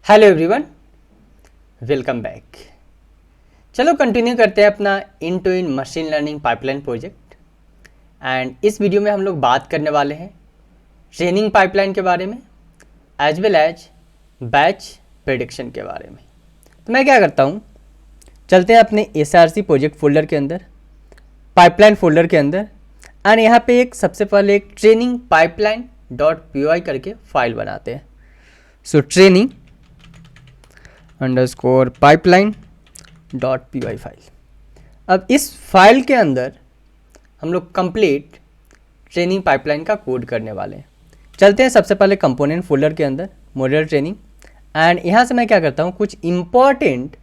Hello everyone, welcome back. चलो continue करते हैं अपना end to end machine learning pipeline project. And इस वीडियो में हम लोग बात करने वाले हैं ट्रेनिंग पाइपलाइन के बारे में as well as batch prediction के बारे में। तो मैं क्या करता हूँ, चलते हैं अपने SRC प्रोजेक्ट फोल्डर के अंदर, पाइपलाइन फोल्डर के अंदर, एंड यहाँ पे एक सबसे पहले एक ट्रेनिंग पाइपलाइन .py करके फाइल बनाते हैं। So training underscore pipeline .py file. अब इस फाइल के अंदर हम लोग कंप्लीट ट्रेनिंग पाइपलाइन का कोड करने वाले हैं। चलते हैं सबसे पहले कंपोनेंट फोल्डर के अंदर, मॉड्यूलर ट्रेनिंग, एंड यहाँ से मैं क्या करता हूँ, कुछ इम्पॉर्टेंट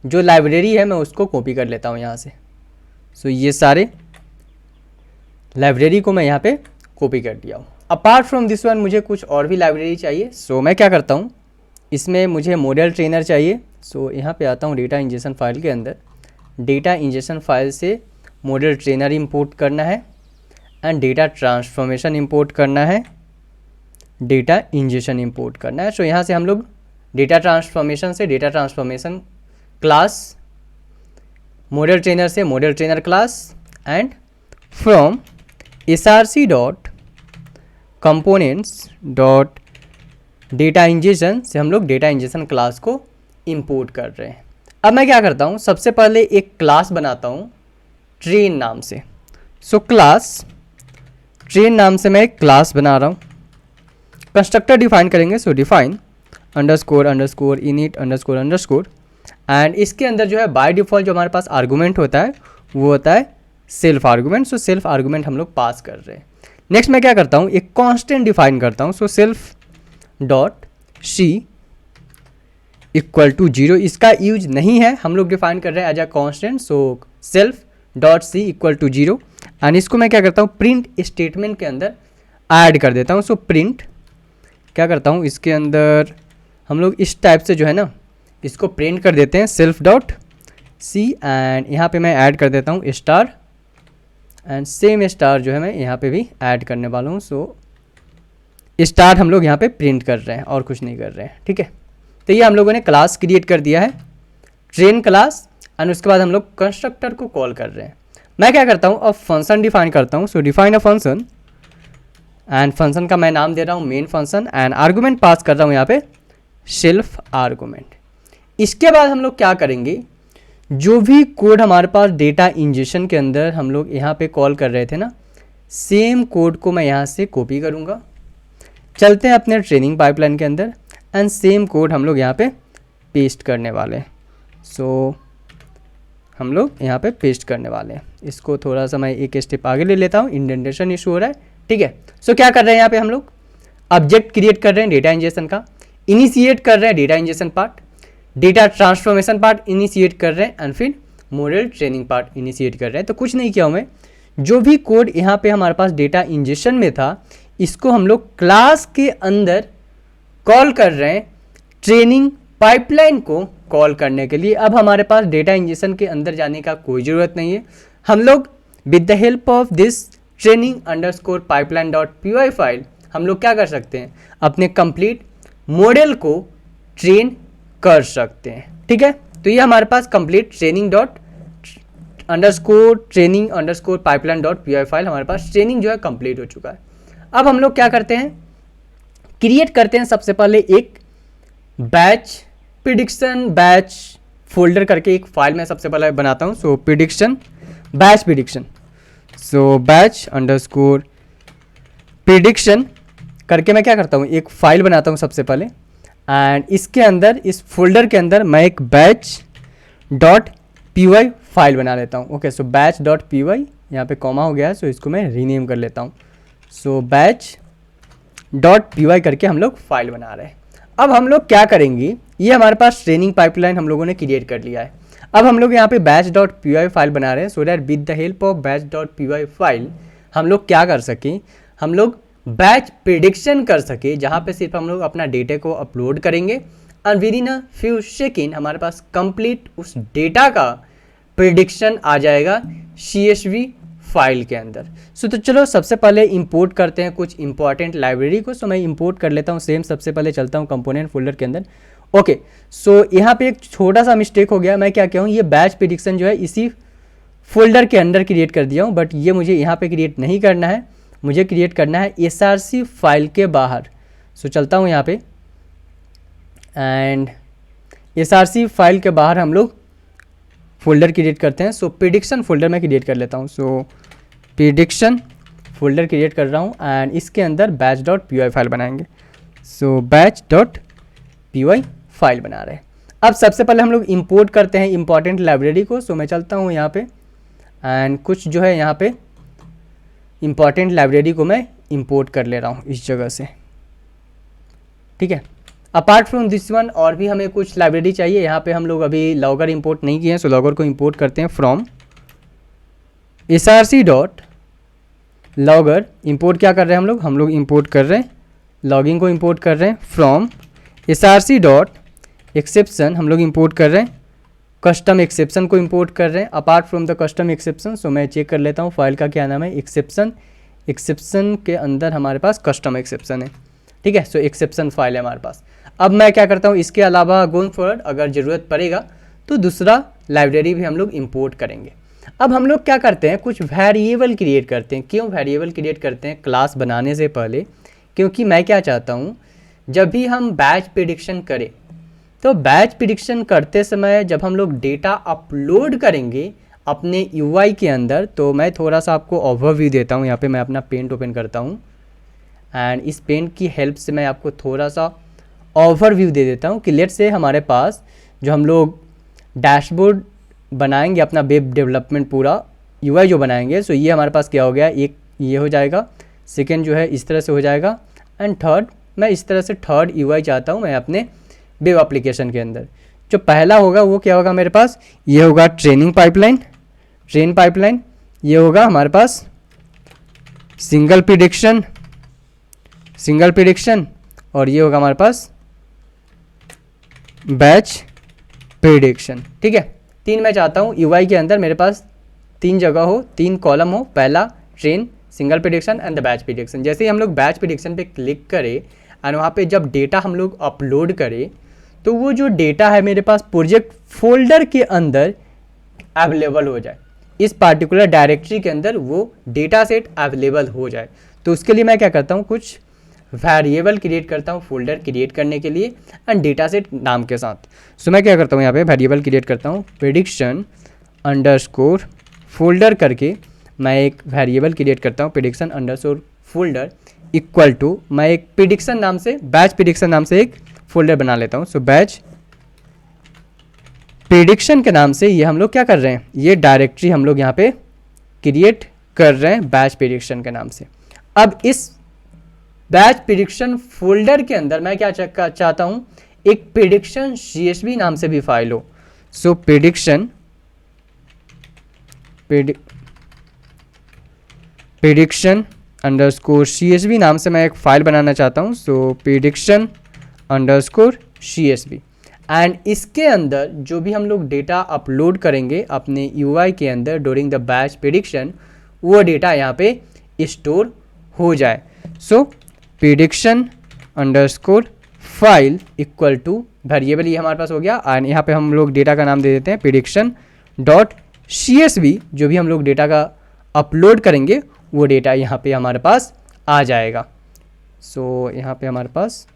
जो लाइब्रेरी है मैं उसको कॉपी कर लेता हूँ यहाँ से। सो ये सारे लाइब्रेरी को मैं यहाँ पे कॉपी कर दिया हूँ। अपार्ट फ्रॉम दिस वन मुझे कुछ और भी लाइब्रेरी चाहिए। सो मैं क्या करता हूँ, इसमें मुझे मॉडल ट्रेनर चाहिए। सो यहाँ पे आता हूँ डेटा इंजेक्शन फाइल के अंदर, डेटा इंजेक्शन फाइल से मॉडल ट्रेनर इंपोर्ट करना है एंड डेटा ट्रांसफॉर्मेशन इंपोर्ट करना है, डेटा इंजेक्शन इंपोर्ट करना है। सो यहाँ से हम लोग डेटा ट्रांसफॉर्मेशन से data transformation class, model trainer से model trainer class, and from SRC dot components dot data injection से हम लोग डेटा इंजेक्शन क्लास को इंपोर्ट कर रहे हैं। अब मैं क्या करता हूँ, सबसे पहले एक क्लास बनाता हूँ ट्रेन नाम से। सो क्लास ट्रेन नाम से मैं एक क्लास बना रहा हूँ। कंस्ट्रक्टर डिफाइन करेंगे। सो define underscore underscore init underscore underscore, and इसके अंदर जो है बाय डिफ़ॉल्ट जो हमारे पास आर्गूमेंट होता है वो होता है self argument. So self argument हम लोग पास कर रहे हैं। नेक्स्ट मैं क्या करता हूँ, एक कांस्टेंट डिफाइन करता हूँ। So self dot C equal to 0, इसका यूज नहीं है, हम लोग डिफाइन कर रहे हैं as a constant. So self dot C equal to 0, and इसको मैं क्या करता हूँ, प्रिंट स्टेटमेंट के अंदर ऐड कर देता हूँ। सो प्रिंट क्या करता हूँ, इसके अंदर हम लोग इस टाइप से जो है ना इसको प्रिंट कर देते हैं, सेल्फ डॉट सी, एंड यहाँ पे मैं ऐड कर देता हूँ स्टार, एंड सेम स्टार जो है मैं यहाँ पे भी ऐड करने वाला हूँ। सो स्टार हम लोग यहाँ पे प्रिंट कर रहे हैं और कुछ नहीं कर रहे हैं, ठीक है। तो ये हम लोगों ने क्लास क्रिएट कर दिया है, ट्रेन क्लास, एंड उसके बाद हम लोग कंस्ट्रक्टर को कॉल कर रहे हैं। मैं क्या करता हूँ, अब फंक्शन डिफाइन करता हूँ। सो define a function, and function का मैं नाम दे रहा हूँ मेन फंक्शन, एंड आर्गूमेंट पास कर रहा हूँ यहाँ पे सेल्फ आर्गूमेंट। इसके बाद हम लोग क्या करेंगे, जो भी कोड हमारे पास डेटा इंजेक्शन के अंदर हम लोग यहाँ पे कॉल कर रहे थे ना, सेम कोड को मैं यहाँ से कॉपी करूँगा। चलते हैं अपने ट्रेनिंग पाइपलाइन के अंदर, एंड सेम कोड हम लोग यहाँ पे पेस्ट करने वाले हैं। सो हम लोग यहाँ पे पेस्ट करने वाले हैं। इसको थोड़ा सा मैं एक स्टेप आगे ले लेता हूँ, इंडेंटेशन इशू हो रहा है, ठीक है। सो क्या कर रहे हैं यहाँ पे हम लोग, ऑब्जेक्ट क्रिएट कर रहे हैं डेटा इंजेक्शन का, इनिशिएट कर रहे हैं data injection part, data transformation part initiate कर रहे हैं, एंड फिर मॉडल ट्रेनिंग पार्ट इनिशिएट कर रहे हैं। तो कुछ नहीं किया हूँ मैं, जो भी कोड यहाँ पे हमारे पास डेटा इंजेक्शन में था इसको हम लोग क्लास के अंदर कॉल कर रहे हैं ट्रेनिंग पाइपलाइन को कॉल करने के लिए। अब हमारे पास डेटा इंजेक्शन के अंदर जाने का कोई ज़रूरत नहीं है। हम लोग with the help of this training underscore pipeline .py file हम लोग क्या कर सकते हैं, अपने कंप्लीट मॉडल को ट्रेन कर सकते हैं, ठीक है। तो ये हमारे पास complete training underscore pipeline .py file हमारे पास ट्रेनिंग जो है कंप्लीट हो चुका है। अब हम लोग क्या करते हैं, क्रिएट करते हैं सबसे पहले एक बैच प्रिडिक्शन बैच फोल्डर करके एक फाइल मैं सबसे पहले बनाता हूँ। सो प्रिडिक्शन बैच प्रिडिक्शन, सो बैच अंडरस्कोर प्रिडिक्शन करके मैं क्या करता हूँ, एक फाइल बनाता हूँ सबसे पहले, एंड इसके अंदर इस फोल्डर के अंदर मैं एक बैच डॉट py फाइल बना लेता हूँ। ओके, सो बैच डॉट py, यहाँ पे कॉमा हो गया है, सो इसको मैं रीनेम कर लेता हूँ। सो बैच डॉट py करके हम लोग फाइल बना रहे हैं। अब हम लोग क्या करेंगे, ये हमारे पास ट्रेनिंग पाइपलाइन हम लोगों ने क्रिएट कर लिया है। अब हम लोग यहाँ पे बैच डॉट py फाइल बना रहे हैं, so that with the help of batch dot py file हम लोग क्या कर सकें, हम लोग बैच प्रिडिक्शन कर सके, जहाँ पे सिर्फ हम लोग अपना डेटा को अपलोड करेंगे और with in a few second हमारे पास कंप्लीट उस डेटा का प्रिडिक्शन आ जाएगा CSV फाइल के अंदर। तो चलो सबसे पहले इंपोर्ट करते हैं कुछ इंपॉर्टेंट लाइब्रेरी को। सो मैं इंपोर्ट कर लेता हूँ। सेम सबसे पहले चलता हूँ कंपोनेंट फोल्डर के अंदर, ओके, सो यहाँ पे एक छोटा सा मिस्टेक हो गया, मैं क्या कहूँ, ये बैच प्रेडिक्शन जो है इसी फोल्डर के अंदर क्रिएट कर दिया हूँ, बट ये मुझे यहाँ पे क्रिएट नहीं करना है, मुझे क्रिएट करना है SRC फाइल के बाहर। सो चलता हूँ यहाँ पे एंड SRC फाइल के बाहर हम लोग फोल्डर क्रिएट करते हैं। सो प्रेडिक्शन फोल्डर मैं क्रिएट कर लेता हूँ। सो प्रेडिक्शन फोल्डर क्रिएट कर रहा हूँ एंड इसके अंदर batch.py फाइल बनाएंगे। सो batch.py फाइल बना रहे हैं। अब सबसे पहले हम लोग इंपोर्ट करते हैं इंपॉर्टेंट लाइब्रेरी को। सो मैं चलता हूँ यहाँ पे एंड कुछ जो है यहाँ पे इंपॉर्टेंट लाइब्रेरी को मैं इंपोर्ट कर ले रहा हूँ इस जगह से, ठीक है। अपार्ट फ्रॉम दिस वन और भी हमें कुछ लाइब्रेरी चाहिए। यहाँ पे हम लोग अभी लॉगर इंपोर्ट नहीं किए हैं, सो लॉगर को इंपोर्ट करते हैं फ्रॉम src.logger। इंपोर्ट क्या कर रहे हैं हम लोग इंपोर्ट कर रहे हैं लॉगिंग को इंपोर्ट कर रहे हैं फ्रॉम src.exception। हम लोग इंपोर्ट कर रहे हैं कस्टम एक्सेप्शन को इंपोर्ट कर रहे हैं apart from the custom exception. So मैं चेक कर लेता हूँ फाइल का क्या नाम है, एक्सेप्शन के अंदर हमारे पास कस्टम एक्सेप्शन है, ठीक है। सो एक्सेप्शन फाइल है हमारे पास। अब मैं क्या करता हूँ, इसके अलावा गोइंग फॉरवर्ड अगर ज़रूरत पड़ेगा तो दूसरा लाइब्रेरी भी हम लोग इंपोर्ट करेंगे। अब हम लोग क्या करते हैं, कुछ वेरिएबल क्रिएट करते हैं। क्यों वेरिएबल क्रिएट करते हैं क्लास बनाने से पहले, क्योंकि मैं क्या चाहता हूँ, जब भी हम बैच प्रेडिक्शन करें तो बैच प्रेडिक्शन करते समय जब हम लोग डेटा अपलोड करेंगे अपने UI के अंदर, तो मैं थोड़ा सा आपको ओवरव्यू देता हूँ। यहाँ पे मैं अपना पेंट ओपन करता हूँ एंड इस पेंट की हेल्प से मैं आपको थोड़ा सा ओवरव्यू दे देता हूँ कि लेट से हमारे पास जो हम लोग डैशबोर्ड बनाएंगे अपना वेब डेवलपमेंट पूरा UI जो बनाएंगे, सो ये हमारे पास क्या हो गया, एक ये हो जाएगा, सेकेंड जो है इस तरह से हो जाएगा एंड थर्ड मैं इस तरह से थर्ड UI चाहता हूँ मैं अपने वेब एप्लीकेशन के अंदर। जो पहला होगा वो क्या होगा मेरे पास, ये होगा ट्रेन पाइपलाइन, ये होगा हमारे पास सिंगल प्रेडिक्शन और ये होगा हमारे पास बैच प्रेडिक्शन, ठीक है। तीन मैं चाहता हूँ UI के अंदर मेरे पास तीन जगह हो, तीन कॉलम हो, पहला train, single prediction and the batch prediction. जैसे ही हम लोग बैच प्रेडिक्शन पे क्लिक करें एंड वहाँ पे जब डेटा हम लोग अपलोड करें तो वो जो डेटा है मेरे पास प्रोजेक्ट फोल्डर के अंदर अवेलेबल हो जाए, इस पार्टिकुलर डायरेक्टरी के अंदर वो डेटा सेट अवेलेबल हो जाए। तो उसके लिए मैं क्या करता हूँ, कुछ वेरिएबल क्रिएट करता हूँ फोल्डर क्रिएट करने के लिए एंड डेटा सेट नाम के साथ। सो मैं क्या करता हूँ, यहाँ पे वेरिएबल क्रिएट करता हूँ प्रेडिक्शन अंडरस्कोर फोल्डर करके मैं एक वेरिएबल क्रिएट करता हूँ prediction underscore folder equal to मैं एक प्रेडिक्शन नाम से बैच प्रेडिक्शन नाम से एक फोल्डर बना लेता हूँ। सो बैच प्रेडिक्शन के नाम से ये हम लोग क्या कर रहे हैं, ये डायरेक्टरी हम लोग यहाँ पे क्रिएट कर रहे हैं बैच प्रेडिक्शन के नाम से। अब इस बैच प्रेडिक्शन फोल्डर के अंदर मैं क्या चाहता हूँ, एक प्रेडिक्शन CSV नाम से भी फाइल हो। सो प्रेडिक्शन अंडरस्कोर CSV नाम से मैं एक फाइल बनाना चाहता हूँ। सो प्रेडिक्शन अंडरस्कोर CSV एंड इसके अंदर जो भी हम लोग डेटा अपलोड करेंगे अपने UI के अंदर ड्यूरिंग द बैच प्रेडिक्शन, वो डेटा यहाँ पे स्टोर हो जाए। So prediction underscore file equal to variable ये हमारे पास हो गया एंड यहाँ पे हम लोग डेटा का नाम दे देते हैं प्रेडिक्शन डॉट CSV। जो भी हम लोग डेटा का अपलोड करेंगे वो डेटा यहाँ पे हमारे पास आ जाएगा। सो यहाँ पे हमारे पास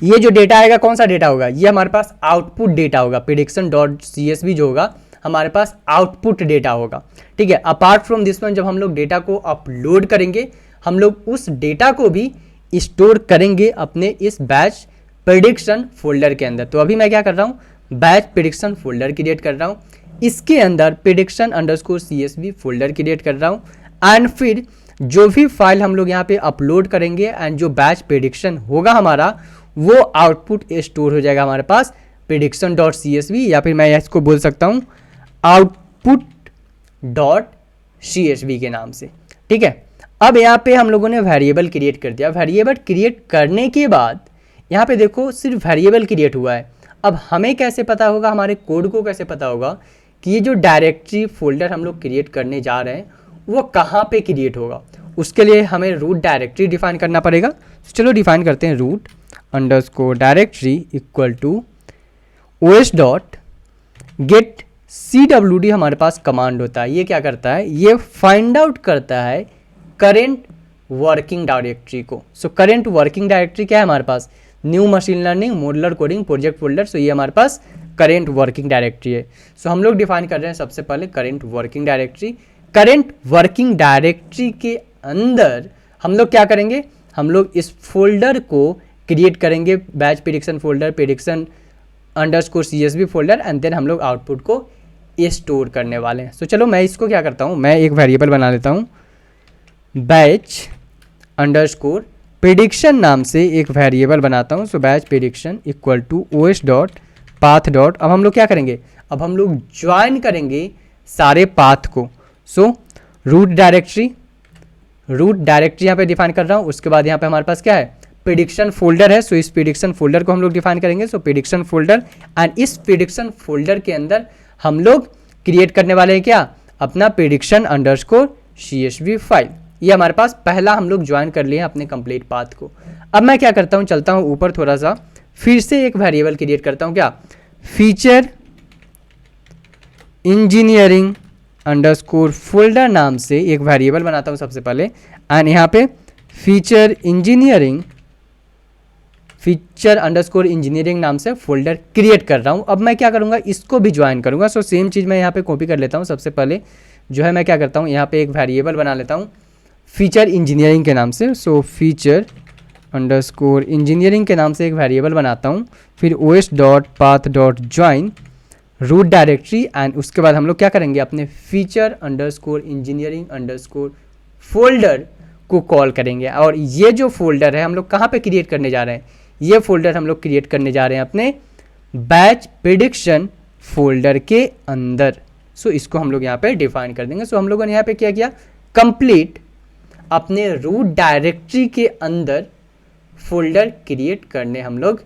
ये जो डेटा आएगा कौन सा डेटा होगा, ये हमारे पास आउटपुट डेटा होगा। प्रेडिक्शन डॉट CSV जो होगा हमारे पास आउटपुट डेटा होगा, ठीक है। अपार्ट फ्रॉम दिस वन जब हम लोग डेटा को अपलोड करेंगे हम लोग उस डेटा को भी स्टोर करेंगे अपने इस बैच प्रेडिक्शन फोल्डर के अंदर। तो अभी मैं क्या कर रहा हूँ, बैच प्रेडिक्शन फोल्डर क्रिएट कर रहा हूँ, इसके अंदर prediction underscore CSV folder create कर रहा हूँ एंड फिर जो भी फाइल हम लोग यहाँ पे अपलोड करेंगे एंड जो बैच प्रेडिक्शन होगा हमारा वो आउटपुट स्टोर हो जाएगा हमारे पास प्रेडिक्शन डॉट CSV या फिर मैं इसको बोल सकता हूँ आउटपुट डॉट CSV के नाम से, ठीक है। अब यहाँ पे हम लोगों ने वेरिएबल क्रिएट कर दिया। वेरिएबल क्रिएट करने के बाद यहाँ पे देखो सिर्फ वेरिएबल क्रिएट हुआ है। अब हमें कैसे पता होगा, हमारे कोड को कैसे पता होगा कि ये जो डायरेक्टरी फोल्डर हम लोग क्रिएट करने जा रहे हैं वो कहाँ पे क्रिएट होगा। उसके लिए हमें रूट डायरेक्टरी डिफाइन करना पड़ेगा। चलो डिफाइन करते हैं root underscore directory equal to OS dot get CWD हमारे पास कमांड होता है। ये क्या करता है, ये फाइंड आउट करता है करेंट वर्किंग डायरेक्टरी को। सो करेंट वर्किंग डायरेक्टरी क्या है हमारे पास, new machine learning modular coding project folder. So ये हमारे पास करेंट वर्किंग डायरेक्टरी है। सो हम लोग डिफाइन कर रहे हैं सबसे पहले current working directory. Current working directory के अंदर हम लोग क्या करेंगे, हम लोग इस फोल्डर को क्रिएट करेंगे, batch prediction folder, prediction underscore CSV folder, and then हम लोग आउटपुट को स्टोर करने वाले हैं। सो चलो मैं इसको क्या करता हूँ, मैं एक वेरिएबल बना लेता हूँ, बैच अंडरस्कोर प्रेडिक्शन नाम से एक वेरिएबल बनाता हूँ। So batch prediction equal to OS dot path dot, अब हम लोग क्या करेंगे, अब हम लोग ज्वाइन करेंगे सारे पाथ को। सो रूट डायरेक्टरी यहाँ पे डिफाइन कर रहा हूँ। उसके बाद यहाँ पे हमारे पास क्या है, प्रेडिक्शन फोल्डर है। सो इस प्रेडिक्शन फोल्डर को हम लोग डिफाइन करेंगे। सो प्रेडिक्शन फोल्डर, एंड इस प्रेडिक्शन फोल्डर के अंदर हम लोग क्रिएट करने वाले हैं क्या, अपना प्रेडिक्शन अंडरस्कोर CSV फाइल। ये हमारे पास पहला हम लोग ज्वाइन कर लिए अपने कंप्लीट पाथ को। अब मैं क्या करता हूँ, चलता हूँ ऊपर थोड़ा सा, फिर से एक वेरिएबल क्रिएट करता हूँ, क्या, फीचर इंजीनियरिंग अंडरस्कोर फोल्डर नाम से एक वेरिएबल बनाता हूँ सबसे पहले, एंड यहाँ पे फीचर अंडरस्कोर इंजीनियरिंग नाम से फोल्डर क्रिएट कर रहा हूँ। अब मैं क्या करूँगा, इसको भी ज्वाइन करूँगा। सो सेम चीज़ मैं यहाँ पे कॉपी कर लेता हूँ। सबसे पहले जो है मैं क्या करता हूँ, यहाँ पे एक वेरिएबल बना लेता हूँ फीचर इंजीनियरिंग के नाम से। सो फीचर अंडरस्कोर इंजीनियरिंग के नाम से एक वेरिएबल बनाता हूँ, फिर OS dot path dot join root directory, and उसके बाद हम लोग क्या करेंगे, अपने feature underscore engineering underscore folder को कॉल करेंगे। और ये जो फोल्डर है हम लोग कहाँ पे क्रिएट करने जा रहे हैं, ये फोल्डर हम लोग क्रिएट करने जा रहे हैं अपने बैच प्रेडिक्शन फोल्डर के अंदर। सो इसको हम लोग यहाँ पे डिफाइन कर देंगे। सो हम लोगों ने यहाँ पे क्या किया, कंप्लीट अपने रूट डायरेक्टरी के अंदर फोल्डर क्रिएट करने हम लोग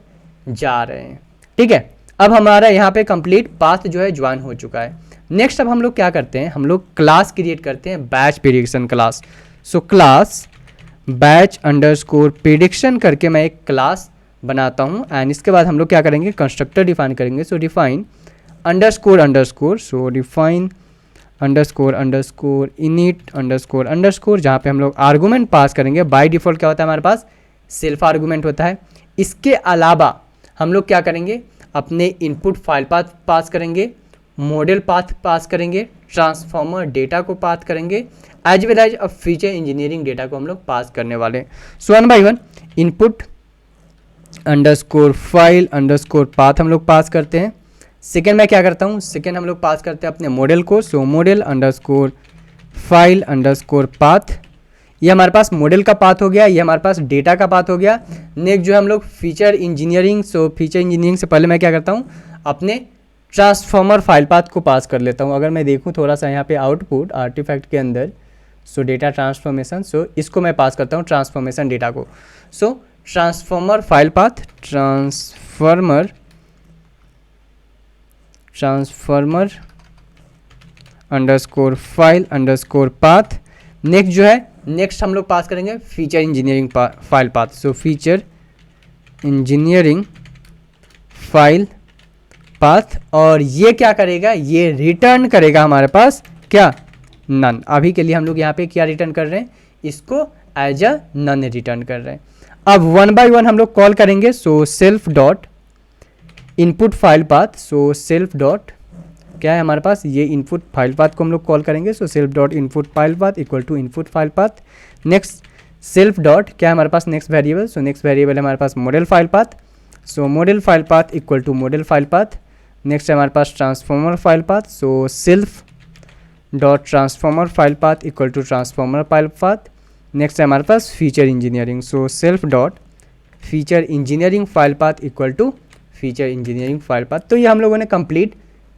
जा रहे हैं। ठीक है, अब हमारा यहाँ पे कंप्लीट पाथ जो है ज्वाइन हो चुका है। नेक्स्ट अब हम लोग क्या करते हैं, हम लोग क्लास क्रिएट करते हैं, batch prediction class. So class batch underscore prediction करके मैं एक क्लास बनाता हूँ, एंड इसके बाद हम लोग क्या करेंगे, कंस्ट्रक्टर डिफाइन करेंगे। सो डिफाइन अंडरस्कोर अंडरस्कोर, सो define underscore underscore init underscore underscore, जहाँ पे हम लोग आर्गूमेंट पास करेंगे। बाय डिफ़ॉल्ट क्या होता है हमारे पास, सेल्फ आर्गूमेंट होता है। इसके अलावा हम लोग क्या करेंगे, अपने इनपुट फाइल पाथ पास करेंगे, मॉडल पाथ पास करेंगे, ट्रांसफॉर्मर डेटा को पास करेंगे, एज वेल एज अब फीचर इंजीनियरिंग डेटा को हम लोग पास करने वाले हैं। So 1 by 1 input underscore file underscore path हम लोग पास करते हैं। सेकेंड मैं क्या करता हूँ, सेकेंड हम लोग पास करते हैं अपने मॉडल को। So model underscore file underscore path, ये हमारे पास मॉडल का पाथ हो गया, ये हमारे पास डेटा का पाथ हो गया। नेक्स्ट जो है हम लोग फीचर इंजीनियरिंग, सो फीचर इंजीनियरिंग से पहले मैं क्या करता हूँ, अपने ट्रांसफॉर्मर फाइल पाथ को पास कर लेता हूँ। अगर मैं देखूँ थोड़ा सा यहाँ पे आउटपुट आर्टिफैक्ट के अंदर, सो डेटा ट्रांसफॉर्मेशन, सो इसको मैं पास करता हूँ ट्रांसफॉर्मेशन डेटा को। So transformer file path, transformer underscore file underscore path. Next जो है, नेक्स्ट हम लोग पास करेंगे feature engineering file path. So feature engineering file path, और ये क्या करेगा, ये रिटर्न करेगा हमारे पास क्या, नन। अभी के लिए हम लोग यहाँ पे क्या रिटर्न कर रहे हैं, इसको एज अ नन रिटर्न कर रहे हैं। अब 1 बाय 1 हम लोग कॉल करेंगे। So self dot input file path, so self dot क्या है हमारे पास, ये इनपुट फाइल पाथ को हम लोग कॉल करेंगे। So self dot input file path equal to input file path. Next self dot क्या है हमारे पास, next variable. So next variable है हमारे पास model file path. So model file path equal to model file path. Next है हमारे पास transformer file path. So self dot transformer file path equal to transformer file path. Next है हमारे पास feature engineering. So self dot feature engineering file path equal to feature engineering file path. तो ये हम लोगों ने कंप्लीट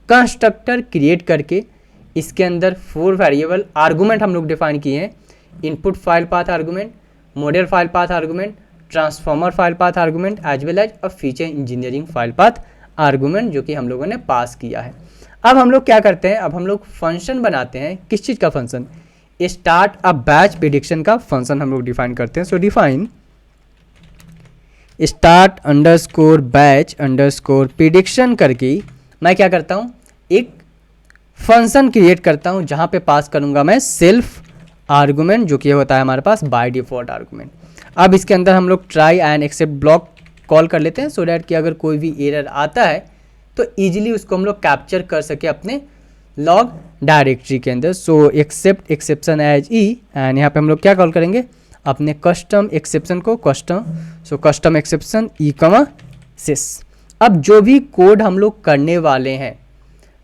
कंस्ट्रक्टर क्रिएट करके इसके अंदर 4 वेरिएबल आर्गूमेंट हम लोग डिफाइन किए हैं। Input file path argument, model file path argument, transformer file path argument, as well as a feature engineering file path argument, जो कि हम लोगों ने पास किया है। अब हम लोग क्या करते हैं, अब हम लोग फंक्शन बनाते हैं। किस चीज़ का function, start a batch prediction का फंक्शन हम लोग डिफाइन करते हैं। सो define start underscore batch underscore prediction करके मैं क्या करता हूँ, एक फंक्शन क्रिएट करता हूँ जहाँ पे पास करूँगा मैं सेल्फ आर्गूमेंट, जो कि होता है हमारे पास बाय डिफ़ॉल्ट आर्गूमेंट। अब इसके अंदर हम लोग try and except block call कर लेते हैं, सो डैट कि अगर कोई भी एरर आता है तो ईजिली उसको हम लोग कैप्चर कर सके अपने लॉग डायरेक्टरी के अंदर। So except exception as e, and यहाँ पे हम लोग क्या कॉल करेंगे, अपने कस्टम एक्सेप्शन को custom exception e comma sys. अब जो भी कोड हम लोग करने वाले हैं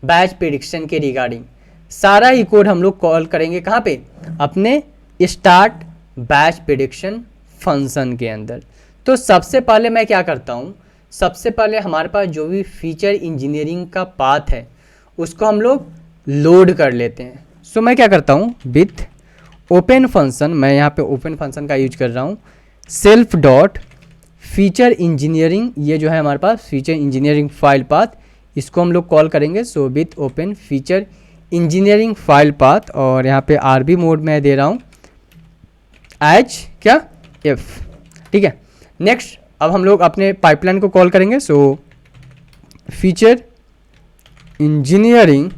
बैच प्रेडिक्शन के रिगार्डिंग, सारा ही कोड हम लोग कॉल करेंगे कहाँ पे, अपने स्टार्ट बैच प्रेडिक्शन फंक्शन के अंदर। तो सबसे पहले मैं क्या करता हूँ, सबसे पहले हमारे पास जो भी फीचर इंजीनियरिंग का पाथ है उसको हम लोग लोड कर लेते हैं। सो मैं क्या करता हूँ, विथ ओपन फंक्शन, मैं यहाँ पे ओपन फंक्शन का यूज कर रहा हूँ, सेल्फ डॉट फीचर इंजीनियरिंग, ये जो है हमारे पास फीचर इंजीनियरिंग फाइल पाथ, इसको हम लोग कॉल करेंगे। So with open feature engineering file path, और यहाँ पे आरबी मोड में दे रहा हूँ एज क्या एफ, ठीक है। नेक्स्ट अब हम लोग अपने पाइपलाइन को कॉल करेंगे। So feature engineering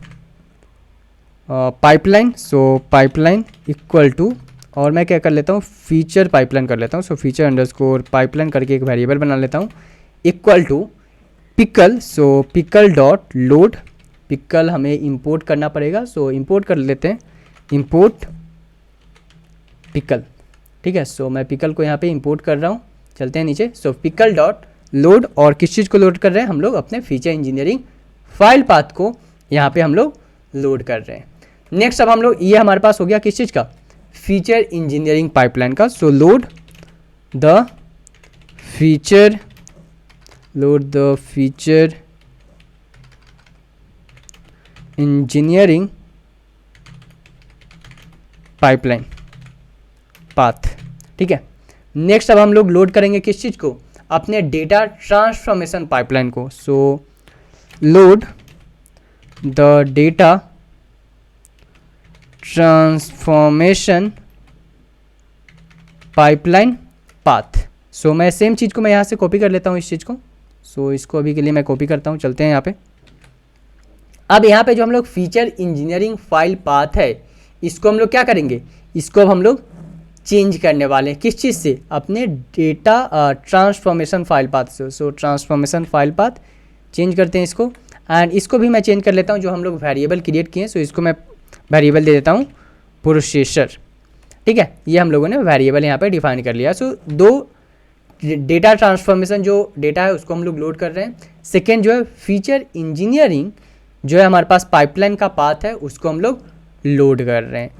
pipeline, so pipeline equal to, और मैं क्या कर लेता हूँ, फीचर पाइपलाइन कर लेता हूँ। सो फीचर अंडरस्कोर पाइपलाइन करके एक वेरिएबल बना लेता हूँ, equal to pickle, so pickle dot load, pickle हमें इंपोर्ट करना पड़ेगा, सो इंपोर्ट कर लेते हैं, इंपोर्ट पिकल, ठीक है। सो मैं पिकल को यहाँ पे इंपोर्ट कर रहा हूँ, चलते हैं नीचे। सो पिकल डॉट लोड, और किस चीज़ को लोड कर रहे हैं हम लोग, अपने फीचर इंजीनियरिंग फाइल पाथ को यहाँ पे हम लोग लोड कर रहे हैं। नेक्स्ट अब हम लोग, ये हमारे पास हो गया किस चीज़ का, फीचर इंजीनियरिंग पाइपलाइन का। सो load the feature engineering pipeline path, ठीक है। नेक्स्ट अब हम लोग लोड करेंगे किस चीज़ को, अपने डेटा ट्रांसफॉर्मेशन पाइपलाइन को। So load the data transformation pipeline path. So मैं सेम चीज़ को मैं यहाँ से कॉपी कर लेता हूँ इस चीज़ को। सो इसको अभी के लिए मैं कॉपी करता हूँ, चलते हैं यहाँ पे। अब यहाँ पे जो हम लोग फीचर इंजीनियरिंग फाइल पाथ है, इसको हम लोग क्या करेंगे, इसको अब हम लोग चेंज करने वाले हैं किस चीज़ से, अपने डेटा ट्रांसफॉर्मेशन फाइल पाथ से। सो ट्रांसफॉर्मेशन फाइल पाथ चेंज करते हैं इसको, एंड इसको भी मैं चेंज कर लेता हूँ जो हम लोग वेरिएबल क्रिएट किए हैं। सो इसको मैं वेरिएबल दे देता हूँ प्रोसेसर, ठीक है। ये हम लोगों ने वेरिएबल यहाँ पे डिफाइन कर लिया। सो दो डेटा ट्रांसफॉर्मेशन जो डेटा है उसको हम लोग लोड कर रहे हैं। सेकेंड जो है फीचर इंजीनियरिंग जो है हमारे पास पाइपलाइन का पाथ है, उसको हम लोग लोड कर रहे हैं।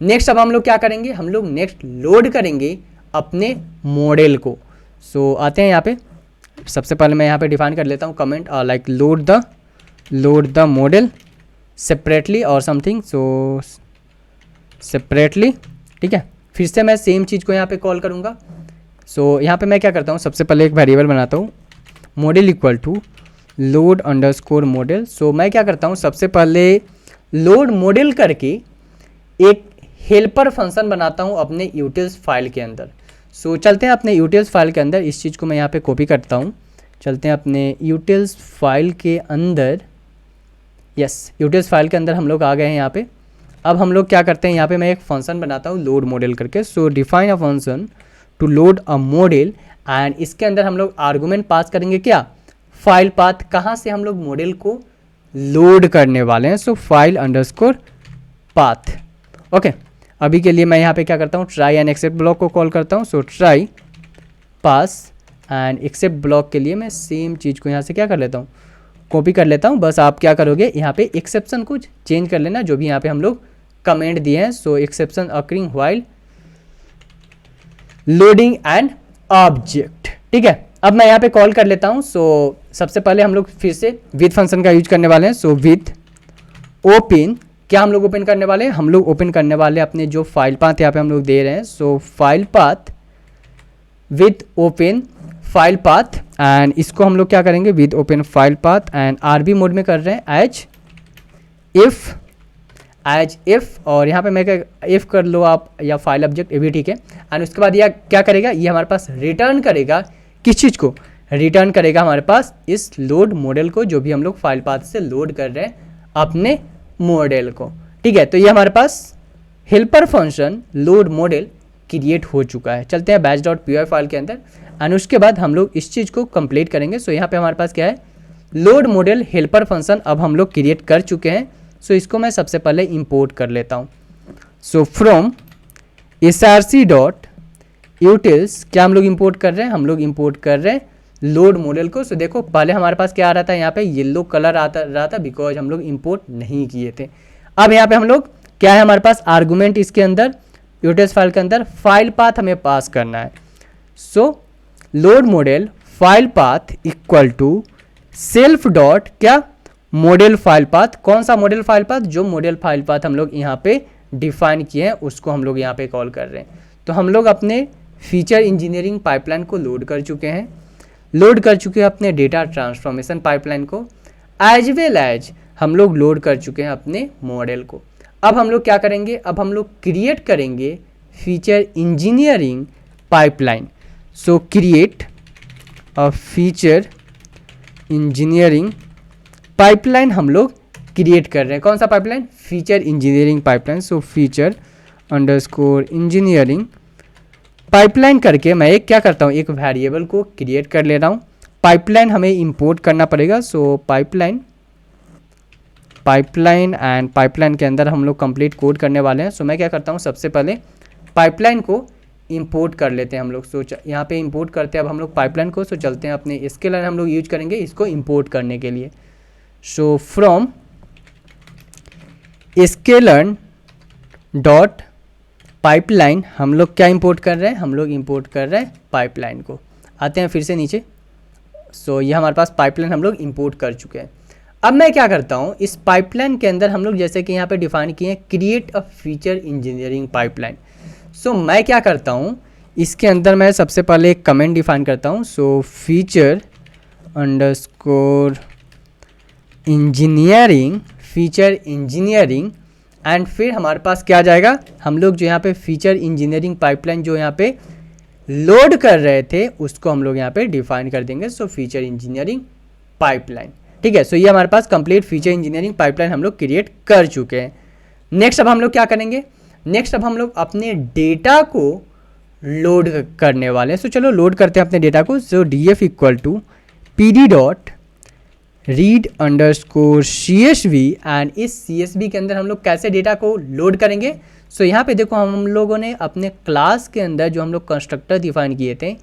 नेक्स्ट अब हम लोग क्या करेंगे, हम लोग नेक्स्ट लोड करेंगे अपने मॉडल को। सो आते हैं यहाँ पे, सबसे पहले मैं यहाँ पे डिफाइन कर लेता हूँ comment like load the model separately और समथिंग, सो सेपरेटली, ठीक है। फिर से मैं सेम चीज़ को यहाँ पे कॉल करूँगा। सो यहाँ पे मैं क्या करता हूँ, सबसे पहले एक वेरिएबल बनाता हूँ, model equal to load underscore model. So मैं क्या करता हूँ, सबसे पहले लोड मॉडल करके एक हेल्पर फंक्शन बनाता हूँ अपने यूटिल्स फाइल के अंदर। सो चलते हैं अपने यूटिल्स फाइल के अंदर, इस चीज़ को मैं यहाँ पे कॉपी करता हूँ, चलते हैं अपने यूटिल्स फाइल के अंदर। यस, यूटिल्स फाइल के अंदर हम लोग आ गए हैं यहाँ पे। अब हम लोग क्या करते हैं, यहाँ पे मैं एक फंक्शन बनाता हूँ लोड मॉडल करके। So define a function to load a model, and इसके अंदर हम लोग आर्गूमेंट पास करेंगे क्या, फाइल पाथ, कहाँ से हम लोग मॉडल को लोड करने वाले हैं। So file underscore path, okay. अभी के लिए मैं यहाँ पे क्या करता हूँ, ट्राई एंड एक्सेप्ट ब्लॉक को कॉल करता हूँ। So try pass and except block के लिए मैं सेम चीज़ को यहाँ से क्या कर लेता हूँ, कॉपी कर लेता हूँ। बस आप क्या करोगे, यहाँ पे एक्सेप्शन कुछ चेंज कर लेना, जो भी यहाँ पे हम लोग कमेंट दिए हैं। So exception occurring while loading and object, ठीक है। अब मैं यहाँ पे कॉल कर लेता हूँ। सो सबसे पहले हम लोग फिर से विथ फंक्शन का यूज करने वाले हैं। सो विथ ओपन, क्या हम लोग ओपन करने वाले हैं, हम लोग ओपन करने वाले अपने जो फाइल पाथ यहाँ पे हम लोग दे रहे हैं। So file path with open file path, and इसको हम लोग क्या करेंगे, with open file path and RB mode में कर रहे हैं एज इफ, और यहाँ पे मैं इफ कर लो आप, या फाइल ऑब्जेक्ट ये भी ठीक है। एंड उसके बाद यह क्या करेगा, ये हमारे पास रिटर्न करेगा किस चीज़ को रिटर्न करेगा हमारे पास इस लोड मॉडल को, जो भी हम लोग फाइल पाथ से लोड कर रहे हैं अपने मॉडल को। ठीक है, तो ये हमारे पास helper function load model create हो चुका है। चलते हैं batch.py फाइल के अंदर एंड उसके बाद हम लोग इस चीज़ को कंप्लीट करेंगे। सो यहाँ पे हमारे पास क्या है, लोड मॉडल हेल्पर फंक्शन अब हम लोग क्रिएट कर चुके हैं। सो इसको मैं सबसे पहले इंपोर्ट कर लेता हूँ। सो फ्रॉम src.utils क्या हम लोग इंपोर्ट कर रहे हैं, हम लोग इंपोर्ट कर रहे हैं लोड मॉडल को। सो देखो पहले हमारे पास क्या आ रहा था, यहाँ पे येलो कलर आता रहा था बिकॉज हम लोग इंपोर्ट नहीं किए थे। अब यहाँ पे हम लोग क्या है, हमारे पास आर्गूमेंट इसके अंदर utils फाइल के अंदर फाइल पाथ हमें पास करना है। So load model file path equal to self dot क्या मॉडल फाइल पाथ। कौन सा मॉडल फाइल पाथ, जो मॉडल फाइल पाथ हम लोग यहाँ पे डिफाइन किए हैं उसको हम लोग यहाँ पे कॉल कर रहे हैं। तो हम लोग अपने फीचर इंजीनियरिंग पाइपलाइन को लोड कर चुके हैं, लोड कर चुके हैं अपने डेटा ट्रांसफॉर्मेशन पाइपलाइन को, एज वेल एज हम लोग लोड कर चुके हैं अपने मॉडल को। अब हम लोग क्या करेंगे, अब हम लोग क्रिएट करेंगे feature engineering pipeline. So create a feature engineering pipeline हम लोग क्रिएट कर रहे हैं। कौन सा पाइपलाइन, फीचर इंजीनियरिंग पाइपलाइन। सो फीचर अंडरस्कोर इंजीनियरिंग पाइपलाइन करके मैं एक क्या करता हूँ, एक वेरिएबल को क्रिएट कर ले रहा हूँ। पाइपलाइन हमें इंपोर्ट करना पड़ेगा। सो पाइपलाइन एंड पाइपलाइन के अंदर हम लोग कंप्लीट कोड करने वाले हैं। सो मैं क्या करता हूँ, सबसे पहले पाइपलाइन को इंपोर्ट कर लेते हैं हम लोग। सो यहाँ पे इंपोर्ट करते हैं अब हम लोग पाइपलाइन को। सो चलते हैं अपने स्केलर हम लोग यूज करेंगे इसको इंपोर्ट करने के लिए। So from scaler dot pipeline हम लोग क्या इंपोर्ट कर रहे हैं, हम लोग इंपोर्ट कर रहे हैं पाइपलाइन को। आते हैं फिर से नीचे। सो ये हमारे पास पाइपलाइन हम लोग इंपोर्ट कर चुके हैं। अब मैं क्या करता हूँ, इस पाइपलाइन के अंदर हम लोग जैसे कि यहाँ पे डिफाइन किए हैं create a feature engineering pipeline. So मैं क्या करता हूँ, इसके अंदर मैं सबसे पहले एक कमेंट डिफाइन करता हूँ। So feature underscore engineering, feature engineering and फिर हमारे पास क्या आ जाएगा, हम लोग जो यहाँ पे फीचर इंजीनियरिंग पाइपलाइन जो यहाँ पे लोड कर रहे थे उसको हम लोग यहाँ पे डिफाइन कर देंगे। सो फीचर इंजीनियरिंग पाइपलाइन। ठीक है, सो ये हमारे पास कंप्लीट फीचर इंजीनियरिंग पाइपलाइन हम लोग क्रिएट कर चुके हैं। नेक्स्ट अब हम लोग क्या करेंगे, नेक्स्ट अब हम लोग अपने डेटा को लोड करने वाले हैं। सो चलो लोड करते हैं अपने डेटा को। So df equal to pd dot read underscore csv and इस csv के अंदर हम लोग कैसे डेटा को लोड करेंगे। सो यहाँ पे देखो हम लोगों ने अपने क्लास के अंदर जो हम लोग कंस्ट्रक्टर डिफाइन किए थे,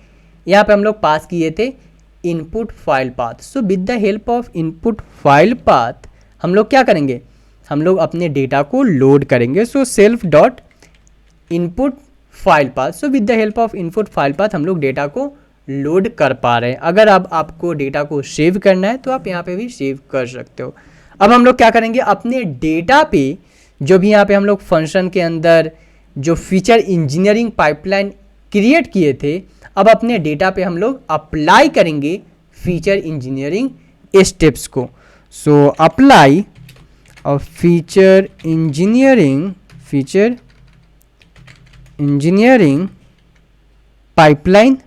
यहाँ पे हम लोग पास किए थे input file path. So with the help of input file path हम लोग क्या करेंगे, हम लोग अपने डेटा को लोड करेंगे। So self dot input file path. So with the help of input file path हम लोग डेटा को लोड कर पा रहे हैं। अगर अब आपको डेटा को सेव करना है तो आप यहाँ पे भी सेव कर सकते हो। अब हम लोग क्या करेंगे, अपने डेटा पे जो भी यहाँ पे हम लोग फंक्शन के अंदर जो फीचर इंजीनियरिंग पाइपलाइन क्रिएट किए थे, अब अपने डेटा पे हम लोग अप्लाई करेंगे फीचर इंजीनियरिंग स्टेप्स को। सो अप्लाई और फीचर इंजीनियरिंग पाइपलाइन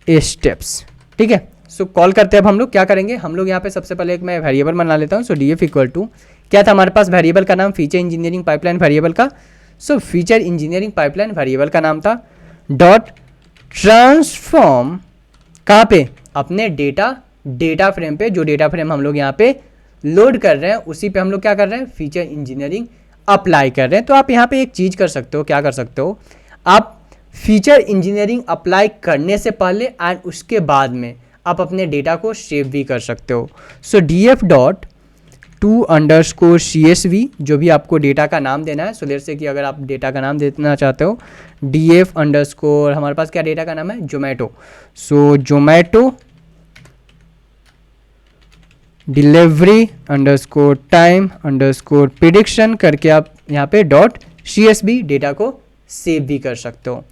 स्टेप्स। ठीक है, सो कॉल करते हैं। अब हम लोग क्या करेंगे, हम लोग यहाँ पे सबसे पहले एक मैं वेरिएबल बना लेता हूँ। सो df इक्वल टू क्या था हमारे पास वेरिएबल का नाम, फीचर इंजीनियरिंग पाइपलाइन वेरिएबल का। सो फीचर इंजीनियरिंग पाइपलाइन वेरिएबल का नाम था डॉट ट्रांसफॉर्म, कहाँ पे, अपने डेटा फ्रेम पे, जो डेटा फ्रेम हम लोग यहाँ पे लोड कर रहे हैं उसी पे हम लोग क्या कर रहे हैं, फीचर इंजीनियरिंग अप्लाई कर रहे हैं। तो आप यहाँ पे एक चीज़ कर सकते हो, क्या कर सकते हो आप, फीचर इंजीनियरिंग अप्लाई करने से पहले एंड उसके बाद में आप अपने डेटा को सेव भी कर सकते हो। सो df dot two underscore csv, जो भी आपको डेटा का नाम देना है। सो देर से कि अगर आप डेटा का नाम देना चाहते हो df अंडरस्कोर, हमारे पास क्या डेटा का नाम है, Zomato. So Zomato delivery underscore time underscore prediction करके आप यहाँ पे डॉट csv डेटा को सेव भी कर सकते हो।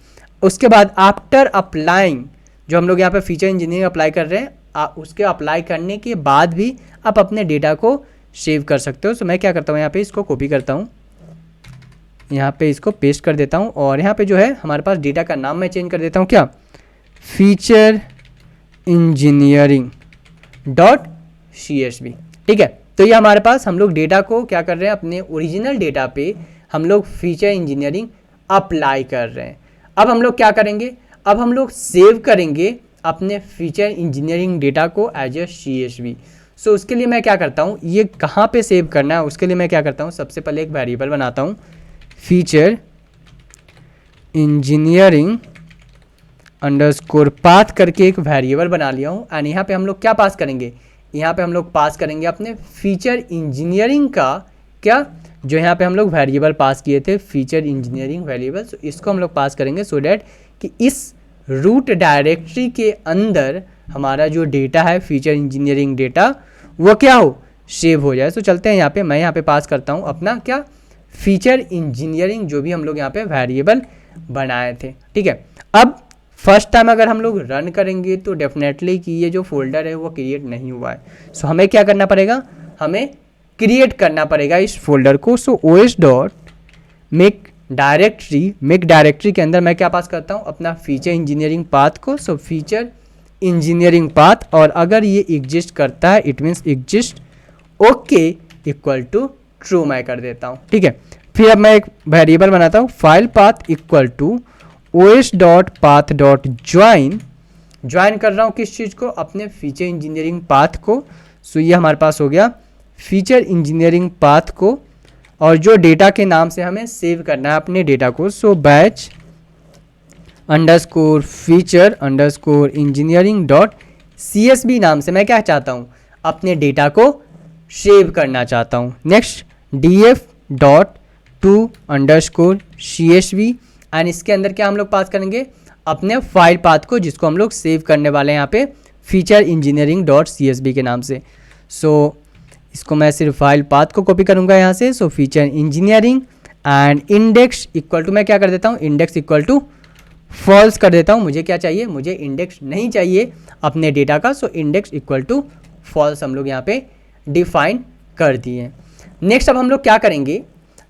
उसके बाद आफ्टर अप्लाइंग, जो हम लोग यहाँ पे फीचर इंजीनियरिंग अप्लाई कर रहे हैं, उसके अप्लाई करने के बाद भी आप अपने डेटा को सेव कर सकते हो। सो मैं क्या करता हूँ, यहाँ पे इसको कॉपी करता हूँ, यहाँ पे इसको पेस्ट कर देता हूँ और यहाँ पे जो है हमारे पास डेटा का नाम मैं चेंज कर देता हूँ, क्या, फीचर इंजीनियरिंग डॉट CSV। ठीक है, तो ये हमारे पास हम लोग डेटा को क्या कर रहे हैं, अपने ओरिजिनल डेटा पे हम लोग फीचर इंजीनियरिंग अप्लाई कर रहे हैं। अब हम लोग क्या करेंगे, अब हम लोग सेव करेंगे अपने फीचर इंजीनियरिंग डेटा को एज ए CSV। सो उसके लिए मैं क्या करता हूँ, ये कहाँ पे सेव करना है उसके लिए मैं क्या करता हूँ, सबसे पहले एक वेरिएबल बनाता हूँ, फीचर इंजीनियरिंग अंडरस्कोर पाथ करके एक वेरिएबल बना लिया हूँ। एंड यहाँ पे हम लोग क्या पास करेंगे, यहाँ पे हम लोग पास करेंगे अपने फीचर इंजीनियरिंग का क्या, जो यहाँ पे हम लोग वेरिएबल पास किए थे फीचर इंजीनियरिंग वेरिएबल, सो इसको हम लोग पास करेंगे सो डैट कि इस रूट डायरेक्टरी के अंदर हमारा जो डेटा है फीचर इंजीनियरिंग डेटा वो क्या हो, सेव हो जाए। सो चलते हैं यहाँ पे, मैं यहाँ पे पास करता हूँ अपना क्या, फीचर इंजीनियरिंग जो भी हम लोग यहाँ पे वेरिएबल बनाए थे। ठीक है, अब फर्स्ट टाइम अगर हम लोग रन करेंगे तो डेफिनेटली कि ये जो फोल्डर है वो क्रिएट नहीं हुआ है। सो हमें क्या करना पड़ेगा, हमें क्रिएट करना पड़ेगा इस फोल्डर को। सो os.make डायरेक्टरी के अंदर मैं क्या पास करता हूँ, अपना फीचर इंजीनियरिंग पाथ को। सो फीचर इंजीनियरिंग पाथ, और अगर ये एग्जिस्ट करता है it means exist okay equal to true मैं कर देता हूँ। ठीक है, फिर अब मैं एक वेरिएबल बनाता हूँ, file path equal to os.path.join, join कर रहा हूँ किस चीज़ को, अपने फीचर इंजीनियरिंग पाथ को। सो ये हमारे पास हो गया फीचर इंजीनियरिंग पाथ को, और जो डेटा के नाम से हमें सेव करना है अपने डेटा को, so batch underscore feature underscore engineering dot CSV नाम से मैं क्या चाहता हूँ, अपने डेटा को सेव करना चाहता हूँ। Next df dot two underscore CSV, and इसके अंदर क्या हम लोग पास करेंगे, अपने फाइल पाथ को जिसको हम लोग सेव करने वाले हैं यहाँ pay feature engineering dot CSV के नाम से। सो इसको मैं सिर्फ फाइल पाथ को कॉपी करूँगा यहाँ से। So feature engineering and index equal to मैं क्या कर देता हूँ, इंडेक्स इक्वल टू फॉल्स कर देता हूँ। मुझे क्या चाहिए, मुझे इंडेक्स नहीं चाहिए अपने डेटा का। So index equal to false हम लोग यहाँ पे डिफाइन कर दिए। नेक्स्ट अब हम लोग क्या करेंगे,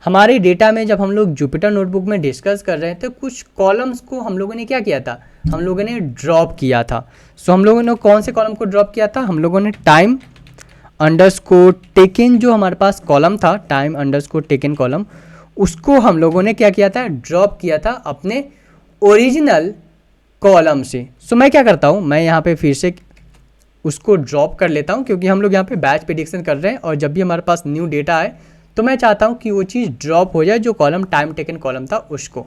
हमारे डेटा में जब हम लोग जुपिटर नोटबुक में डिस्कस कर रहे थे कुछ कॉलम्स को हम लोगों ने क्या किया था, हम लोगों ने ड्रॉप किया था। सो हम लोगों ने कौन से कॉलम को ड्रॉप किया था, हम लोगों ने टाइम अंडरस्कोर टेकन, जो हमारे पास कॉलम था टाइम अंडरस्कोर टेकन कॉलम, उसको हम लोगों ने क्या किया था, ड्रॉप किया था अपने ओरिजिनल कॉलम से। सो मैं क्या करता हूँ, मैं यहाँ पे फिर से उसको ड्रॉप कर लेता हूँ, क्योंकि हम लोग यहाँ पे बैच प्रेडिक्शन कर रहे हैं और जब भी हमारे पास न्यू डेटा आए तो मैं चाहता हूँ कि वो चीज़ ड्रॉप हो जाए जो कॉलम टाइम टेकन कॉलम था उसको।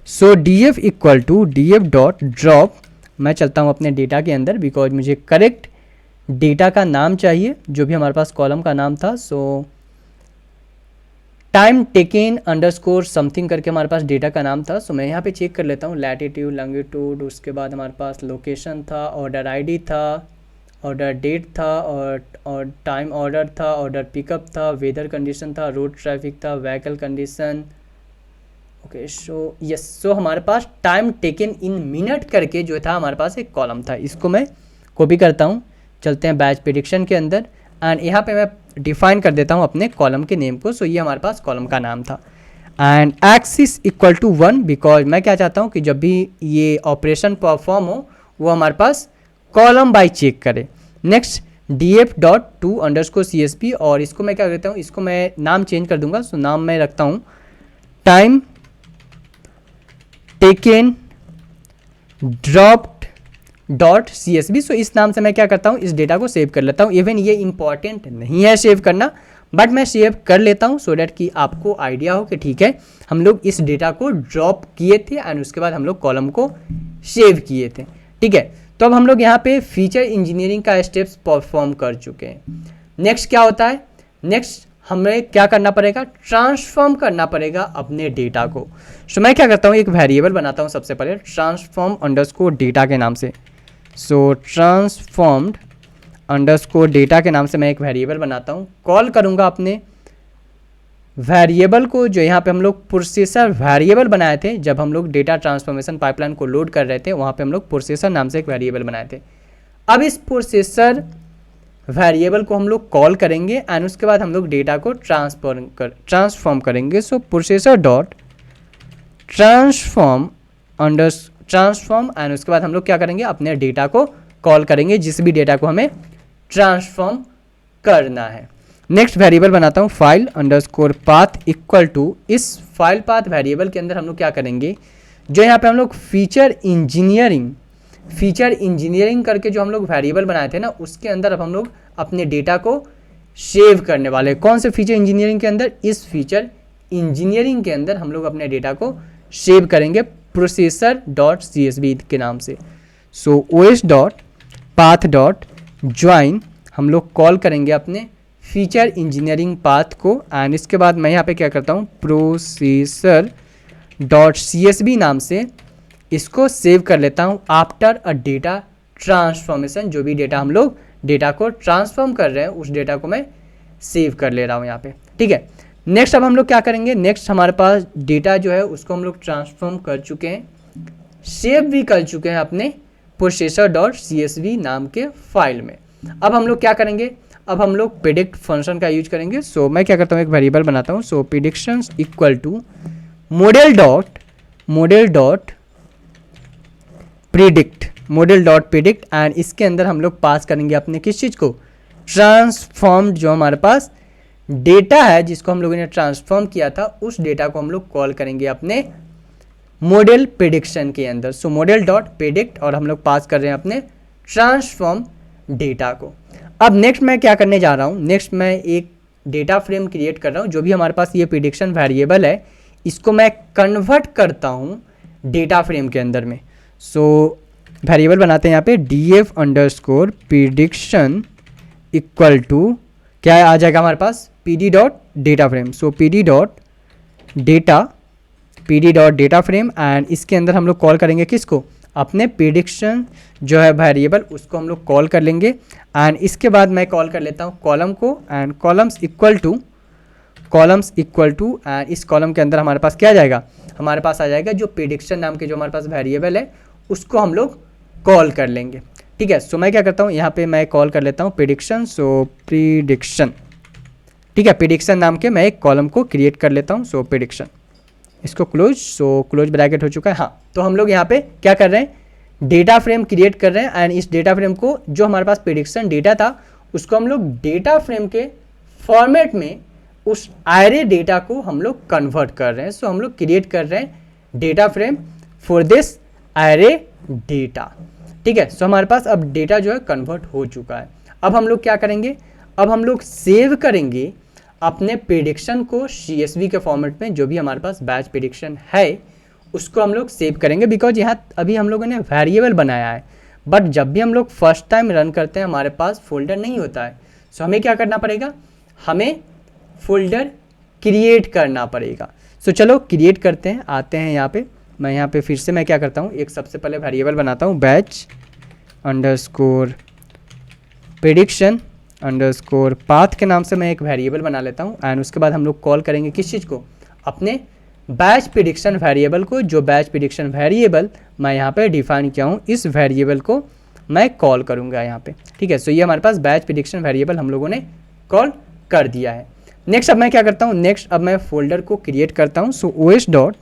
So df equal to df dot drop, मैं चलता हूँ अपने डेटा के अंदर बिकॉज मुझे करेक्ट डेटा का नाम चाहिए जो भी हमारे पास कॉलम का नाम था। सो टाइम टेकन अंडरस्कोर समथिंग करके हमारे पास डेटा का नाम था। सो मैं यहाँ पे चेक कर लेता हूँ, लैटिट्यूड लॉन्गिट्यूड, उसके बाद हमारे पास लोकेशन था, ऑर्डर आईडी था, ऑर्डर डेट था, और टाइम ऑर्डर था, ऑर्डर पिकअप था, वेदर कंडीशन था, रोड ट्रैफिक था, vehicle condition. Okay, so yes, so हमारे पास टाइम टेकन इन मिनट करके जो था हमारे पास एक कॉलम था, इसको मैं कॉपी करता हूँ। चलते हैं बैच प्रेडिक्शन के अंदर एंड यहाँ पे मैं डिफाइन कर देता हूँ अपने कॉलम के नेम को। सो ये हमारे पास कॉलम का नाम था and axis equal to 1 because मैं क्या चाहता हूँ कि जब भी ये ऑपरेशन परफॉर्म हो वो हमारे पास कॉलम बाय चेक करे। Next df dot two underscore CSV, और इसको मैं क्या करता हूँ, इसको मैं नाम चेंज कर दूंगा। सो नाम मैं रखता हूँ time taken dropped dot CSV। सो इस नाम से मैं क्या करता हूँ, इस डेटा को सेव कर लेता हूँ। इवन ये इंपॉर्टेंट नहीं है सेव करना, बट मैं सेव कर लेता हूँ सो डैट कि आपको आइडिया हो कि ठीक है हम लोग इस डेटा को ड्रॉप किए थे एंड उसके बाद हम लोग कॉलम को सेव किए थे। ठीक है, तो अब हम लोग यहाँ पे फीचर इंजीनियरिंग का स्टेप्स परफॉर्म कर चुके हैं। नेक्स्ट क्या होता है, नेक्स्ट हमें क्या करना पड़ेगा, ट्रांसफॉर्म करना पड़ेगा अपने डेटा को। सो मैं क्या करता हूँ, एक वेरिएबल बनाता हूँ सबसे पहले ट्रांसफॉर्म अंडरस्कोर डेटा के नाम से। सो ट्रांसफॉर्म्ड अंडरस्कोर डेटा के नाम से मैं एक वेरिएबल बनाता हूँ, कॉल करूँगा अपने वेरिएबल को जो यहाँ पे हम लोग प्रोसेसर वेरिएबल बनाए थे जब हम लोग डेटा ट्रांसफॉर्मेशन पाइपलाइन को लोड कर रहे थे, वहाँ पे हम लोग प्रोसेसर नाम से एक वेरिएबल बनाए थे। अब इस प्रोसेसर वेरिएबल को हम लोग कॉल करेंगे एंड उसके बाद हम लोग डेटा को ट्रांसफॉर्म करेंगे। सो प्रोसेसर डॉट ट्रांसफॉर्म एंड उसके बाद हम लोग क्या करेंगे, अपने डेटा को कॉल करेंगे जिस भी डेटा को हमें ट्रांसफॉर्म करना है। नेक्स्ट वेरिएबल बनाता हूँ file underscore path equal to, इस फाइल पाथ वेरिएबल के अंदर हम लोग क्या करेंगे, जो यहाँ पे हम लोग फीचर इंजीनियरिंग करके जो हम लोग वेरिएबल बनाए थे ना, उसके अंदर अब हम लोग अपने डेटा को सेव करने वाले हैं। कौन से फीचर इंजीनियरिंग के अंदर, इस फीचर इंजीनियरिंग के अंदर हम लोग अपने डेटा को सेव करेंगे प्रोसेसर डॉट CSV के नाम से। सो OS dot path dot join हम लोग कॉल करेंगे अपने फीचर इंजीनियरिंग पाथ को, एंड इसके बाद मैं यहाँ पे क्या करता हूँ, प्रोसेसर डॉट CSV नाम से इसको सेव कर लेता हूँ आफ्टर अ डेटा ट्रांसफॉर्मेशन। जो भी डेटा हम लोग डेटा को ट्रांसफॉर्म कर रहे हैं उस डेटा को मैं सेव कर ले रहा हूँ यहाँ पे, ठीक है। नेक्स्ट अब हम लोग क्या करेंगे, नेक्स्ट हमारे पास डेटा जो है उसको हम लोग ट्रांसफॉर्म कर चुके हैं, सेव भी कर चुके हैं अपने प्रोसेसर डॉट CSV नाम के फाइल में। अब हम लोग क्या करेंगे, अब हम लोग प्रेडिक्ट फंक्शन का यूज करेंगे। सो मैं क्या करता हूँ, एक वेरिएबल बनाता हूँ। So predictions equal to model dot predict and इसके अंदर हम लोग पास करेंगे अपने किस चीज़ को, ट्रांसफॉर्म्ड, जो हमारे पास डेटा है जिसको हम लोगों ने ट्रांसफॉर्म किया था उस डेटा को हम लोग कॉल करेंगे अपने मॉडल प्रेडिक्शन के अंदर। सो मॉडल डॉट प्रेडिक्ट और हम लोग पास कर रहे हैं अपने ट्रांसफॉर्म डेटा को। अब नेक्स्ट मैं क्या करने जा रहा हूँ, नेक्स्ट मैं एक डेटा फ्रेम क्रिएट कर रहा हूँ। जो भी हमारे पास ये प्रेडिक्शन वेरिएबल है इसको मैं कन्वर्ट करता हूँ डेटा फ्रेम के अंदर में। सो वेरिएबल बनाते हैं यहाँ पे df underscore prediction equal to क्या आ जाएगा हमारे पास, pd dot data frame. So pd dot data frame and इसके अंदर हम लोग कॉल करेंगे किसको, अपने प्रेडिक्शन जो है वेरिएबल उसको हम लोग कॉल कर लेंगे। एंड इसके बाद मैं कॉल कर लेता हूँ कॉलम को, and columns equal to and इस कॉलम के अंदर हमारे पास क्या आ जाएगा, हमारे पास आ जाएगा जो प्रेडिक्शन नाम के जो हमारे पास वेरिएबल है उसको हम लोग कॉल कर लेंगे, ठीक है। सो मैं क्या करता हूँ, यहाँ पे मैं कॉल कर लेता हूँ प्रेडिक्शन। सो प्रेडिक्शन, ठीक है, प्रेडिक्शन नाम के मैं एक कॉलम को क्रिएट कर लेता हूँ। सो प्रेडिक्शन, इसको क्लोज, सो क्लोज ब्रैकेट हो चुका है। हाँ, तो हम लोग यहाँ पे क्या कर रहे हैं, डेटा फ्रेम क्रिएट कर रहे हैं एंड इस डेटा फ्रेम को जो हमारे पास प्रेडिक्शन डेटा था उसको हम लोग डेटा फ्रेम के फॉर्मेट में उस एरे डेटा को हम लोग कन्वर्ट कर रहे हैं। सो हम लोग क्रिएट कर रहे हैं data frame for this array data, ठीक है। सो हमारे पास अब डेटा जो है कन्वर्ट हो चुका है। अब हम लोग क्या करेंगे, अब हम लोग सेव करेंगे अपने प्रेडिक्शन को CSV के फॉर्मेट में। जो भी हमारे पास बैच प्रेडिक्शन है उसको हम लोग सेव करेंगे, बिकॉज यहाँ अभी हम लोगों ने वेरिएबल बनाया है, बट जब भी हम लोग फर्स्ट टाइम रन करते हैं हमारे पास फोल्डर नहीं होता है। सो हमें क्या करना पड़ेगा, हमें फोल्डर क्रिएट करना पड़ेगा। सो चलो क्रिएट करते हैं, आते हैं यहाँ पे। मैं यहाँ पे फिर से मैं क्या करता हूँ, एक सबसे पहले वेरिएबल बनाता हूँ batch underscore prediction underscore path के नाम से मैं एक वेरिएबल बना लेता हूँ एंड उसके बाद हम लोग कॉल करेंगे किस चीज़ को, अपने बैच प्रेडिक्शन वेरिएबल को। जो बैच प्रेडिक्शन वेरिएबल मैं यहाँ पे डिफाइन किया हूँ इस वेरिएबल को मैं कॉल करूँगा यहाँ पे, ठीक है। सो ये हमारे पास बैच प्रेडिक्शन वेरिएबल हम लोगों ने कॉल कर दिया है। नेक्स्ट अब मैं क्या करता हूँ, नेक्स्ट अब मैं फोल्डर को क्रिएट करता हूँ। So OS dot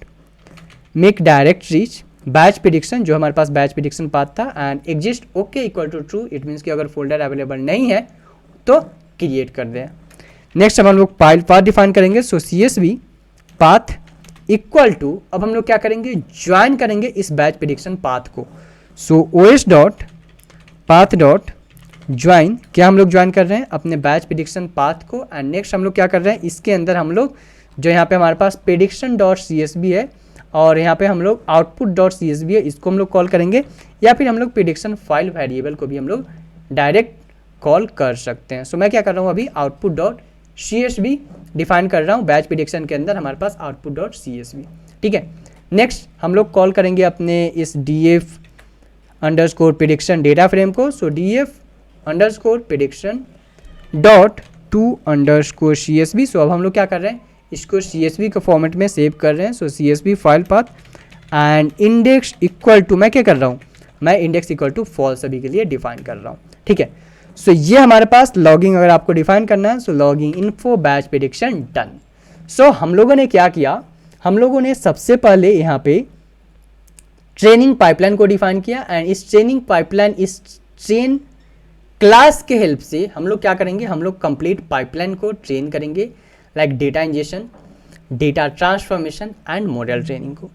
make directories batch prediction, जो हमारे पास बैच प्रेडिक्शन पाथ था and exist okay equal to true, it means कि अगर फोल्डर अवेलेबल नहीं है तो क्रिएट कर दें। नेक्स्ट अब हम लोग फाइल पाथ डिफाइन करेंगे। सो CSV पाथ इक्वल टू, अब हम लोग क्या करेंगे, ज्वाइन करेंगे इस बैच प्रेडिक्शन पाथ को। सो OS dot path dot join, क्या हम लोग ज्वाइन कर रहे हैं अपने बैच प्रेडिक्शन पाथ को। एंड नेक्स्ट हम लोग क्या कर रहे हैं, इसके अंदर हम लोग जो यहाँ पे हमारे पास प्रेडिक्शन डॉट CSV है और यहाँ पे हम लोग आउटपुट डॉट CSV है, इसको हम लोग कॉल करेंगे, या फिर हम लोग प्रेडिक्शन फाइल वेरिएबल को भी हम लोग डायरेक्ट कॉल कर सकते हैं। सो मैं क्या कर रहा हूँ, अभी आउटपुट डॉट CSV डिफाइन कर रहा हूँ बैच प्रेडिक्शन के अंदर हमारे पास आउटपुट डॉट CSV, ठीक है। नेक्स्ट हम लोग कॉल करेंगे अपने इस DF underscore prediction data frame को। So DF underscore prediction dot two underscore CSV। सो अब हम लोग क्या कर रहे हैं, इसको CSV के फॉर्मेट में सेव कर रहे हैं। So CSV file path and index equal to, मैं क्या कर रहा हूँ, मैं इंडेक्स इक्वल टू फॉल्स अभी के लिए डिफाइन कर रहा हूँ, ठीक है। सो ये हमारे पास लॉगिंग अगर आपको डिफाइन करना है, so logging info batch prediction done. So हम लोगों ने क्या किया, हम लोगों ने सबसे पहले यहाँ पे ट्रेनिंग पाइपलाइन को डिफाइन किया एंड इस ट्रेनिंग पाइपलाइन, इस ट्रेन क्लास के हेल्प से हम लोग क्या करेंगे, हम लोग कंप्लीट पाइपलाइन को ट्रेन करेंगे, like data injection, data transformation and model training को।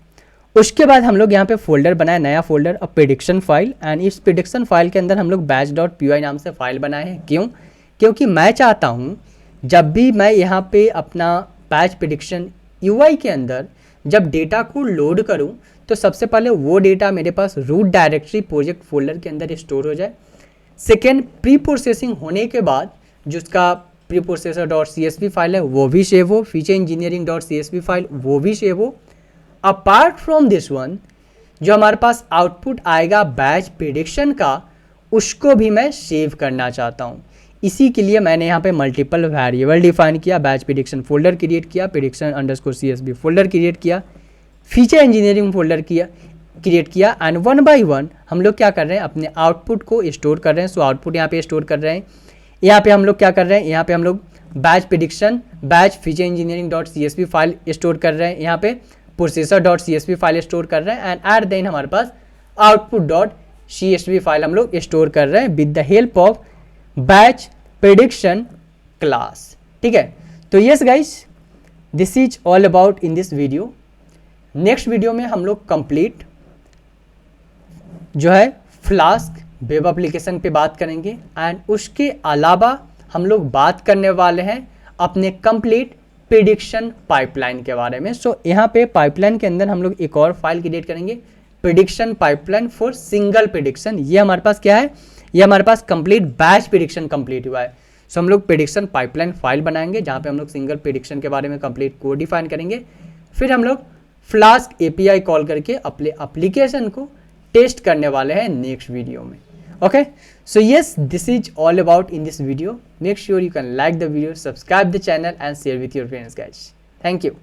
उसके बाद हम लोग यहाँ पे फोल्डर बनाए, नया folder, a prediction file, and इस प्रेडिक्शन फाइल के अंदर हम लोग batch.py नाम से फाइल बनाए हैं। क्यों? क्योंकि मैं चाहता हूँ जब भी मैं यहाँ पे अपना बैच प्रेडिक्शन यूआई के अंदर जब डेटा को लोड करूँ तो सबसे पहले वो डेटा मेरे पास रूट डायरेक्टरी प्रोजेक्ट फोल्डर के अंदर स्टोर हो जाए। सेकेंड, प्री प्रोसेसिंग होने के बाद जो उसका pre processor dot CSV file है वो भी सेव हो, feature engineering dot CSV file वो भी सेव हो। अपार्ट फ्रॉम दिस वन, जो हमारे पास आउटपुट आएगा बैच प्रेडिक्शन का, उसको भी मैं सेव करना चाहता हूँ। इसी के लिए मैंने यहाँ पे मल्टीपल वेरिएबल डिफाइन किया, बैच प्रेडिक्शन फोल्डर क्रिएट किया, prediction underscore CSV folder create किया, फीचर इंजीनियरिंग फोल्डर क्रिएट किया, एंड वन बाय वन हम लोग क्या कर रहे हैं, अपने आउटपुट को स्टोर कर रहे हैं। सो आउटपुट यहाँ पे स्टोर कर रहे हैं। यहाँ पे हम लोग क्या कर रहे हैं, यहाँ पे हम लोग batch prediction batch feature engineering dot CSV file store कर रहे हैं, यहाँ पे processor dot CSV file store कर रहे हैं, एंड एट देन हमारे पास आउटपुट डॉट CSV फाइल हम लोग स्टोर कर रहे हैं with the help of batch prediction class. ठीक है, तो yes guys, this is all about in this video. Next video में हम लोग कंप्लीट जो है फ्लास्क वेब एप्लीकेशन पे बात करेंगे, एंड उसके अलावा हम लोग बात करने वाले हैं अपने कंप्लीट प्रेडिक्शन पाइपलाइन के बारे में। सो यहाँ पे पाइपलाइन के अंदर हम लोग एक और फाइल क्रिएट करेंगे, prediction pipeline for single prediction. ये हमारे पास क्या है, ये हमारे पास कंप्लीट बैच प्रेडिक्शन कंप्लीट हुआ है। सो हम लोग प्रेडिक्शन पाइपलाइन फाइल बनाएंगे जहाँ पे हम लोग सिंगल प्रेडिक्शन के बारे में कंप्लीट कोड डिफाइन करेंगे। फिर हम लोग फ्लास्क API कॉल करके अपने एप्लीकेशन को टेस्ट करने वाले हैं नेक्स्ट वीडियो में। Okay, so yes, this is all about in this video. Make sure you can like the video, subscribe the channel and share with your friends guys. Thank you.